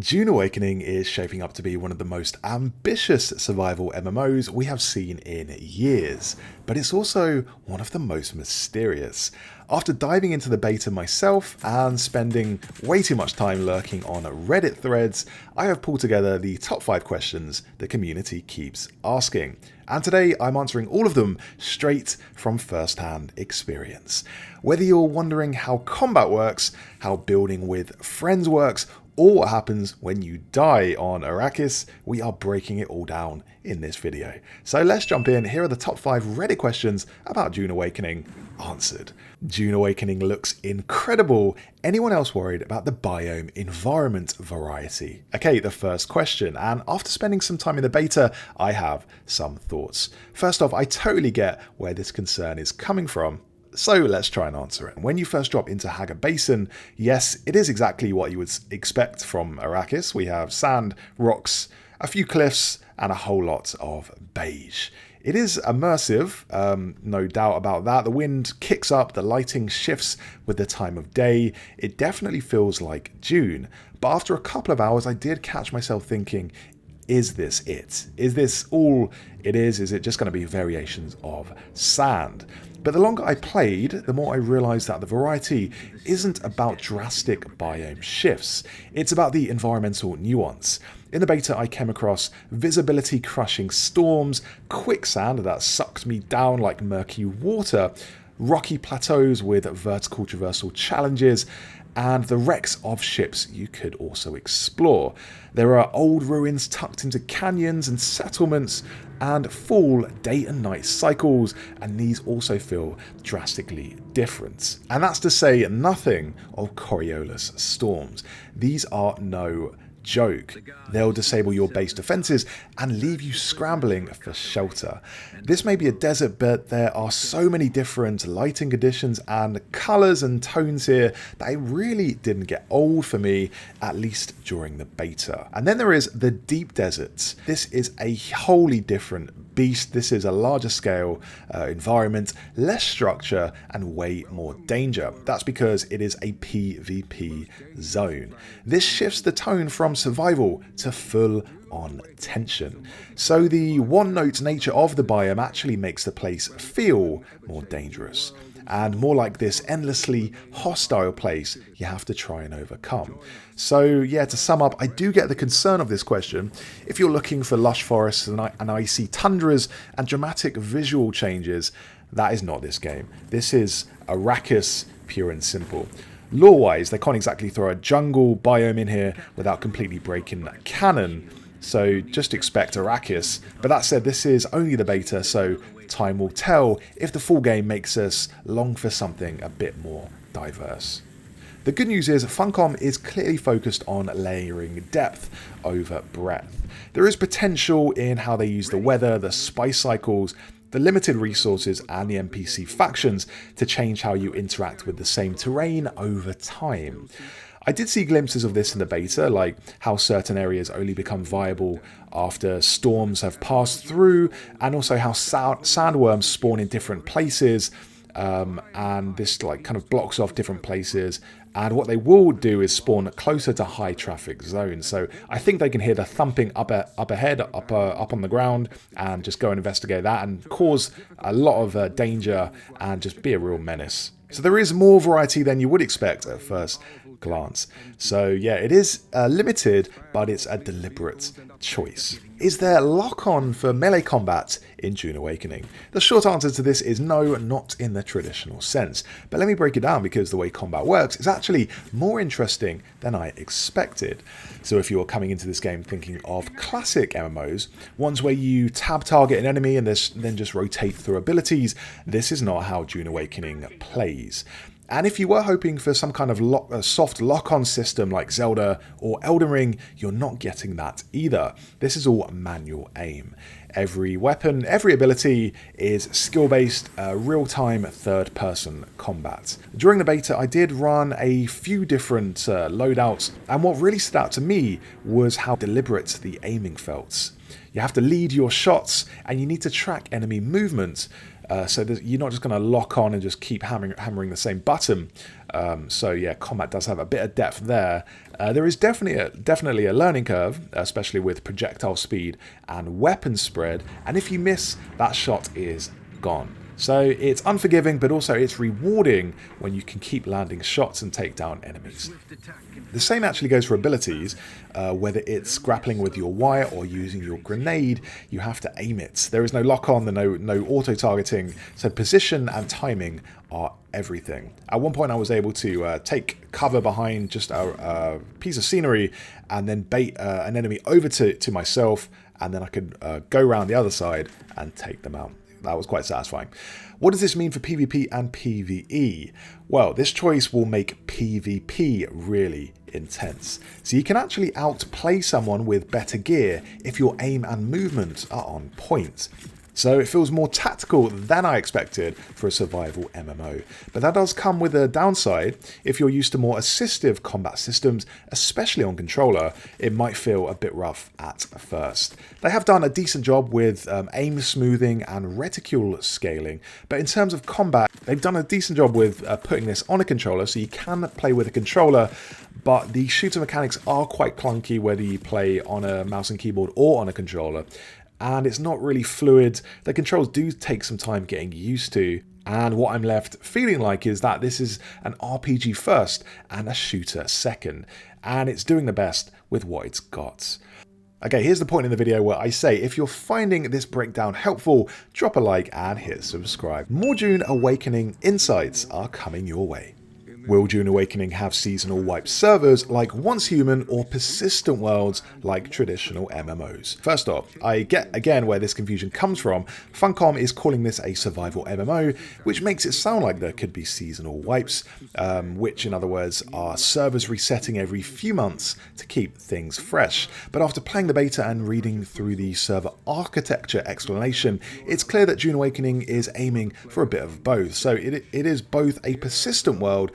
Dune Awakening is shaping up to be one of the most ambitious survival MMOs we have seen in years, but it's also one of the most mysterious. After diving into the beta myself and spending way too much time lurking on Reddit threads, I have pulled together the top 5 questions the community keeps asking. And today I'm answering all of them straight from first-hand experience. Whether you're wondering how combat works, how building with friends works, or what happens when you die on Arrakis, we are breaking it all down in this video. So let's jump in. Here are the top 5 Reddit questions about Dune Awakening answered. Dune Awakening looks incredible. Anyone else worried about the biome environment variety? Okay, the first question, and after spending some time in the beta, I have some thoughts. First off, I totally get where this concern is coming from. So let's try and answer it. When you first drop into Haga Basin, yes, it is exactly what you would expect from Arrakis. We have sand, rocks, a few cliffs, and a whole lot of beige. It is immersive, no doubt about that. The wind kicks up, the lighting shifts with the time of day. It definitely feels like Dune. But after a couple of hours, I did catch myself thinking, is this it? Is this all it is? Is it just going to be variations of sand? But the longer I played, the more I realised that the variety isn't about drastic biome shifts. It's about the environmental nuance. In the beta, I came across visibility-crushing storms, quicksand that sucked me down like murky water, rocky plateaus with vertical traversal challenges, and the wrecks of ships you could also explore. There are old ruins tucked into canyons and settlements, and full day and night cycles, and these also feel drastically different. And that's to say nothing of Coriolis storms. These are no joke. They'll disable your base defenses and leave you scrambling for shelter. This may be a desert, but there are so many different lighting conditions and colours and tones here that it really didn't get old for me, at least during the beta. And then there is the deep deserts. This is a wholly different beast. This is a larger scale environment, less structure, and way more danger. That's because it is a PvP zone. This shifts the tone from survival to full on tension. So the one-note nature of the biome actually makes the place feel more dangerous and more like this endlessly hostile place you have to try and overcome. So yeah, to sum up, I do get the concern of this question. If you're looking for lush forests and icy tundras and dramatic visual changes, that is not this game. This is Arrakis, pure and simple. Lore-wise, they can't exactly throw a jungle biome in here without completely breaking canon, so just expect Arrakis. But that said, this is only the beta, so time will tell if the full game makes us long for something a bit more diverse. The good news is Funcom is clearly focused on layering depth over breadth. There is potential in how they use the weather, the spice cycles, the limited resources, and the NPC factions to change how you interact with the same terrain over time. I did see glimpses of this in the beta, like how certain areas only become viable after storms have passed through, and also how sandworms spawn in different places, and this like kind of blocks off different places. And what they will do is spawn closer to high traffic zones. So I think they can hear the thumping up ahead, up on the ground, and just go and investigate that and cause a lot of danger and just be a real menace. So there is more variety than you would expect at first glance. So yeah, it is limited, but it's a deliberate choice. Is there lock-on for melee combat in Dune Awakening? The short answer to this is no, not in the traditional sense. But let me break it down, because the way combat works is actually more interesting than I expected. So if you're coming into this game thinking of classic MMOs, ones where you tab target an enemy and then just rotate through abilities, this is not how Dune Awakening plays. And if you were hoping for some kind of soft lock-on system like Zelda or Elden Ring, you're not getting that either. This is all manual aim. Every weapon, every ability is skill-based, real-time third-person combat. During the beta, I did run a few different loadouts, and what really stood out to me was how deliberate the aiming felt. You have to lead your shots, and you need to track enemy movement. So you're not just going to lock on and just keep hammering the same button. So yeah, combat does have a bit of depth there. There is definitely a learning curve, especially with projectile speed and weapon spread. And if you miss, that shot is gone. So it's unforgiving, but also it's rewarding when you can keep landing shots and take down enemies. The same actually goes for abilities. Whether it's grappling with your wire or using your grenade, you have to aim it. There is no lock-on, no auto-targeting, so position and timing are everything. At one point I was able to take cover behind just a piece of scenery and then bait an enemy over to myself, and then I could go around the other side and take them out. That was quite satisfying. What does this mean for PvP and PvE? Well, this choice will make PvP really intense. So you can actually outplay someone with better gear if your aim and movement are on point. So it feels more tactical than I expected for a survival MMO. But that does come with a downside. If you're used to more assistive combat systems, especially on controller, it might feel a bit rough at first. They have done a decent job with aim smoothing and reticule scaling, but in terms of combat, they've done a decent job with putting this on a controller, so you can play with a controller, but the shooter mechanics are quite clunky whether you play on a mouse and keyboard or on a controller. And it's not really fluid. The controls do take some time getting used to. And what I'm left feeling like is that this is an RPG first and a shooter second. And it's doing the best with what it's got. Okay, here's the point in the video where I say if you're finding this breakdown helpful, drop a like and hit subscribe. More Dune Awakening insights are coming your way. Will Dune Awakening have seasonal wipe servers like Once Human or persistent worlds like traditional MMOs? First off, I get again where this confusion comes from. Funcom is calling this a survival MMO, which makes it sound like there could be seasonal wipes, which in other words are servers resetting every few months to keep things fresh. But after playing the beta and reading through the server architecture explanation, it's clear that Dune Awakening is aiming for a bit of both. So it is both a persistent world,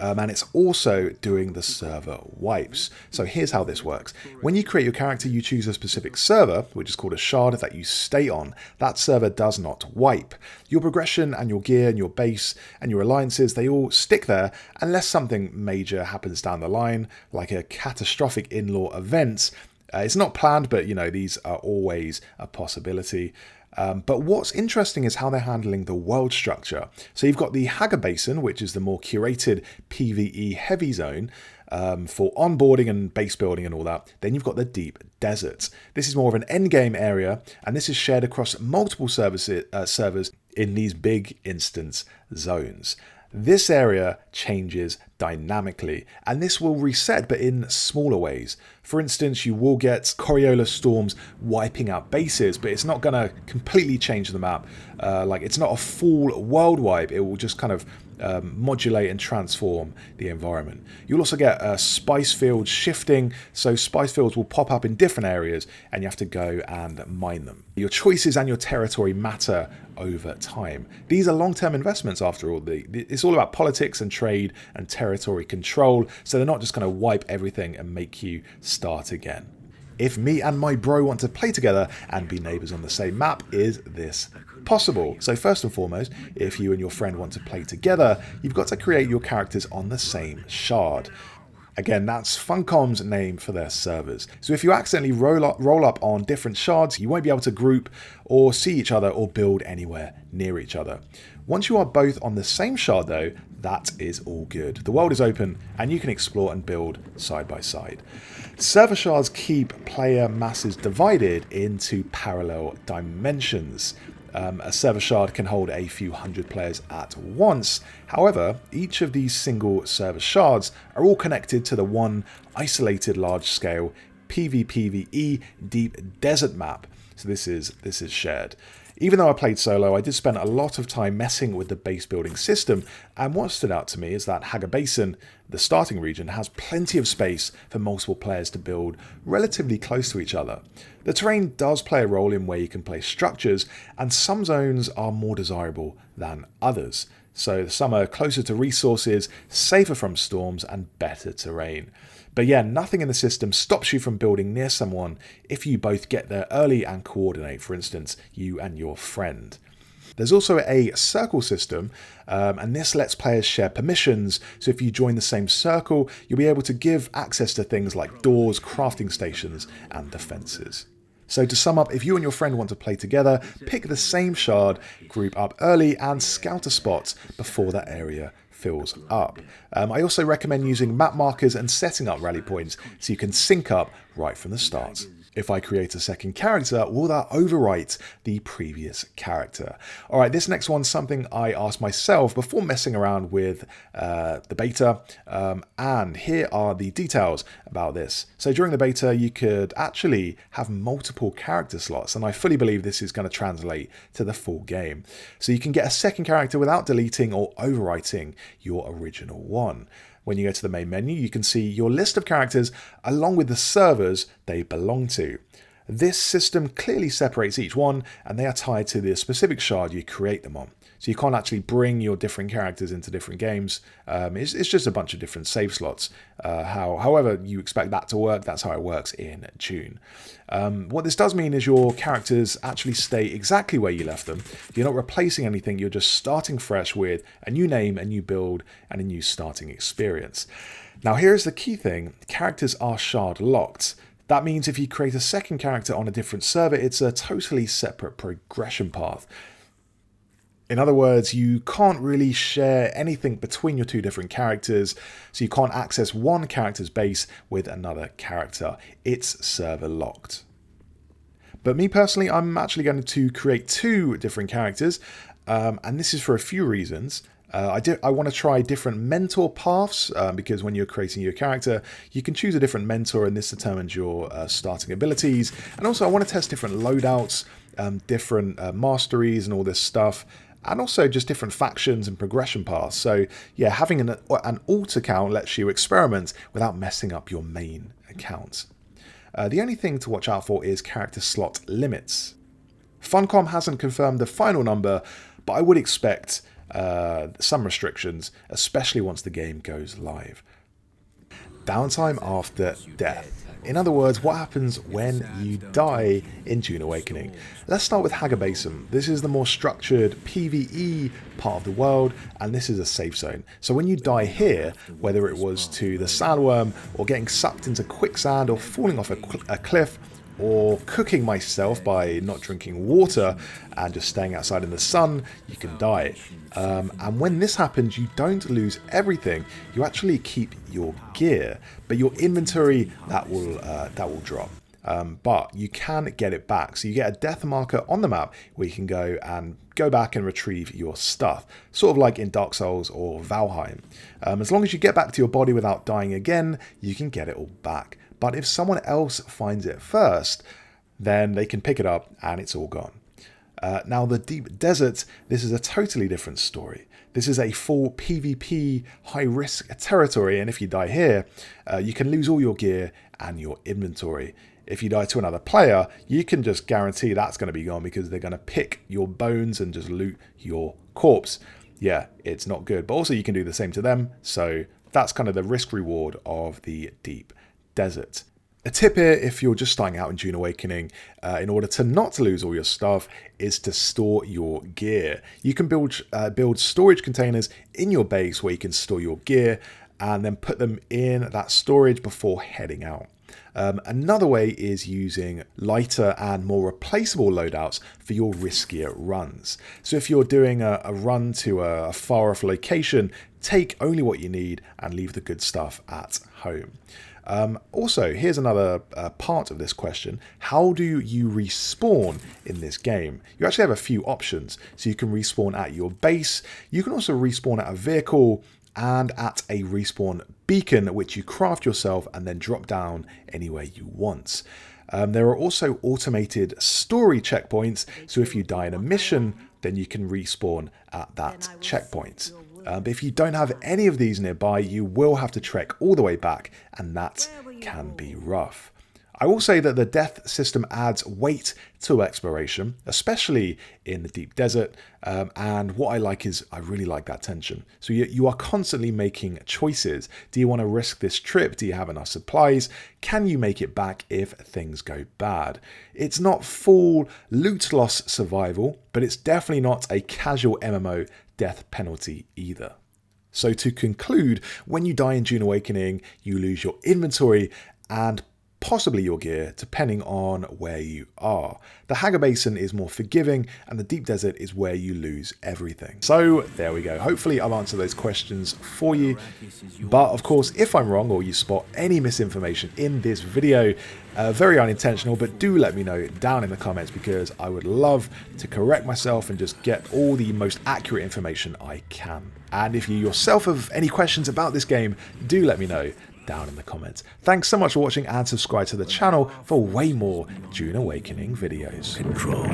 and it's also doing the server wipes. So here's how this works. When you create your character, you choose a specific server, which is called a shard, that you stay on. That server does not wipe. Your progression and your gear and your base and your alliances, they all stick there unless something major happens down the line, like a catastrophic in-law event. It's not planned, but these are always a possibility. But what's interesting is how they're handling the world structure. So you've got the Haga Basin, which is the more curated PvE heavy zone for onboarding and base building and all that. Then you've got the Deep Desert. This is more of an endgame area, and this is shared across multiple servers in these big instance zones. This area changes dynamically, and this will reset, but in smaller ways. For instance, you will get Coriolis storms wiping out bases, but it's not going to completely change the map. It's not a full world wipe. It will just kind of modulate and transform the environment. You'll also get spice fields shifting, so spice fields will pop up in different areas, and you have to go and mine them. Your choices and your territory matter over time. These are long-term investments after all. It's all about politics and trade and territory control, so they're not just going to wipe everything and make you start again. If me and my bro want to play together and be neighbours on the same map, is this possible? So first and foremost, if you and your friend want to play together, you've got to create your characters on the same shard. Again, that's Funcom's name for their servers. So if you accidentally roll up on different shards, you won't be able to group or see each other or build anywhere near each other. Once you are both on the same shard though, that is all good. The world is open and you can explore and build side by side. Server shards keep player masses divided into parallel dimensions. A server shard can hold a few hundred players at once. However, each of these single server shards are all connected to the one isolated large-scale PvPvE Deep Desert map. So this is shared. Even though I played solo, I did spend a lot of time messing with the base building system, and what stood out to me is that Haga Basin, the starting region, has plenty of space for multiple players to build relatively close to each other. The terrain does play a role in where you can place structures, and some zones are more desirable than others. So some are closer to resources, safer from storms, and better terrain. But yeah, nothing in the system stops you from building near someone if you both get there early and coordinate, for instance, you and your friend. There's also a circle system, and this lets players share permissions. So if you join the same circle, you'll be able to give access to things like doors, crafting stations, and defenses. So to sum up, if you and your friend want to play together, pick the same shard, group up early, and scout a spot before that area fills up. I also recommend using map markers and setting up rally points so you can sync up right from the start. If I create a second character, will that overwrite the previous character? Alright, this next one's something I asked myself before messing around with the beta, and here are the details about this. So during the beta, you could actually have multiple character slots, and I fully believe this is going to translate to the full game. So you can get a second character without deleting or overwriting your original one. When you go to the main menu, you can see your list of characters along with the servers they belong to. This system clearly separates each one, and they are tied to the specific shard you create them on. So you can't actually bring your different characters into different games. It's just a bunch of different save slots. However you expect that to work, that's how it works in Dune. What this does mean is your characters actually stay exactly where you left them. You're not replacing anything, you're just starting fresh with a new name, a new build, and a new starting experience. Now here's the key thing, characters are shard locked. That means if you create a second character on a different server, it's a totally separate progression path. In other words, you can't really share anything between your two different characters, so you can't access one character's base with another character. It's server locked. But me personally, I'm actually going to create two different characters, and this is for a few reasons. I want to try different mentor paths, because when you're creating your character, you can choose a different mentor, and this determines your starting abilities. And also I want to test different loadouts, different masteries and all this stuff, and also just different factions and progression paths. So yeah, having an alt account lets you experiment without messing up your main account. The only thing to watch out for is character slot limits. Funcom hasn't confirmed the final number, but I would expect some restrictions, especially once the game goes live. Downtime after death. In other words, what happens when you die in Dune Awakening? Let's start with Hagabasum. This is the more structured PvE part of the world, and this is a safe zone. So when you die here, whether it was to the sandworm, or getting sucked into quicksand, or falling off a cliff, or cooking myself by not drinking water and just staying outside in the sun, you can die. And when this happens, you don't lose everything. You actually keep your gear, but your inventory, that will drop. But you can get it back. So you get a death marker on the map where you can go back and retrieve your stuff, sort of like in Dark Souls or Valheim. As long as you get back to your body without dying again, you can get it all back. But if someone else finds it first, then they can pick it up and it's all gone. Now the Deep Desert, this is a totally different story. This is a full PvP high-risk territory, and if you die here, you can lose all your gear and your inventory. If you die to another player, you can just guarantee that's going to be gone because they're going to pick your bones and just loot your corpse. Yeah, it's not good. But also you can do the same to them, so that's kind of the risk-reward of the Deep Desert. A tip here, if you're just starting out in Dune Awakening, in order to not lose all your stuff, is to store your gear. You can build storage containers in your base where you can store your gear and then put them in that storage before heading out. Another way is using lighter and more replaceable loadouts for your riskier runs. So if you're doing a run to a far off location, take only what you need and leave the good stuff at home. Also, here's another part of this question. How do you respawn in this game? You actually have a few options. So you can respawn at your base. You can also respawn at a vehicle and at a respawn beacon, which you craft yourself and then drop down anywhere you want. There are also automated story checkpoints. So if you die in a mission, then you can respawn at that checkpoint. But if you don't have any of these nearby, you will have to trek all the way back, and that can be rough. I will say that the death system adds weight to exploration, especially in the deep desert, and what I like is I really like that tension. So you are constantly making choices. Do you want to risk this trip? Do you have enough supplies? Can you make it back if things go bad? It's not full loot loss survival, but it's definitely not a casual MMO death penalty either. So to conclude, when you die in Dune Awakening, you lose your inventory and possibly your gear, depending on where you are. The Hagar Basin is more forgiving, and the deep desert is where you lose everything. So there we go. Hopefully I've answered those questions for you. But of course, if I'm wrong or you spot any misinformation in this video, very unintentional, but do let me know down in the comments, because I would love to correct myself and just get all the most accurate information I can. And if you yourself have any questions about this game, do let me know down in the comments. Thanks so much for watching, and subscribe to the channel for way more Dune Awakening videos. Control.